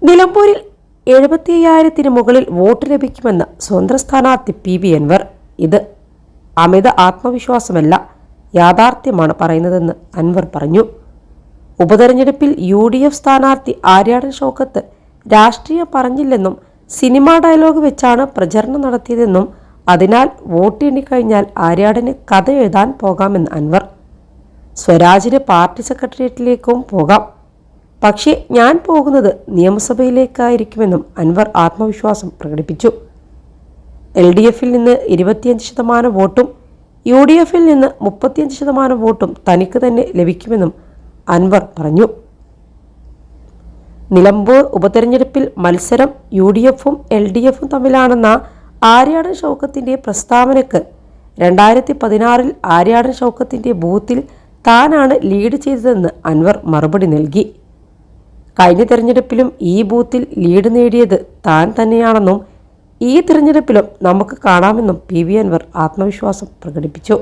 നിലമ്പൂരിൽ 75,000-ന് മുകളിൽ വോട്ട് ലഭിക്കുമെന്ന് സ്വതന്ത്ര സ്ഥാനാർത്ഥി PV അൻവർ. ഇത് അമിത ആത്മവിശ്വാസമല്ല, യാഥാർത്ഥ്യമാണ് പറയുന്നതെന്ന് അൻവർ പറഞ്ഞു. ഉപതെരഞ്ഞെടുപ്പിൽ UDF സ്ഥാനാർത്ഥി ആര്യാടൻ ഷൗക്കത്ത് രാഷ്ട്രീയം പറഞ്ഞില്ലെന്നും സിനിമാ ഡയലോഗ് വെച്ചാണ് പ്രചരണം നടത്തിയതെന്നും അതിനാൽ വോട്ട് എണ്ണിക്കഴിഞ്ഞാൽ ആര്യാടന് കഥ എഴുതാൻ പോകാമെന്ന് അൻവർ. സ്വരാജിന് പാർട്ടി സെക്രട്ടേറിയറ്റിലേക്കും പോകാം, പക്ഷേ ഞാൻ പോകുന്നത് നിയമസഭയിലേക്കായിരിക്കുമെന്നും അൻവർ ആത്മവിശ്വാസം പ്രകടിപ്പിച്ചു. LDF-ൽ നിന്ന് 25% വോട്ടും UDF-ൽ നിന്ന് 35% വോട്ടും തനിക്ക് തന്നെ ലഭിക്കുമെന്നും അൻവർ പറഞ്ഞു. നിലമ്പൂർ ഉപതെരഞ്ഞെടുപ്പിൽ മത്സരം UDF-ഉം LDF-ഉം തമ്മിലാണെന്ന ആര്യാടൻ ഷൗക്കത്തിൻ്റെ പ്രസ്താവനയ്ക്ക് 2016-ൽ ആര്യാടൻ ഷൗക്കത്തിൻ്റെ ബൂത്തിൽ താനാണ് ലീഡ് ചെയ്തതെന്ന് അൻവർ മറുപടി നൽകി. കഴിഞ്ഞ തെരഞ്ഞെടുപ്പിലും ഈ ബൂത്തിൽ ലീഡ് നേടിയത് താൻ തന്നെയാണെന്നും ഈ തിരഞ്ഞെടുപ്പിലും നമുക്ക് കാണാമെന്നും PV അൻവർ ആത്മവിശ്വാസം പ്രകടിപ്പിച്ചു.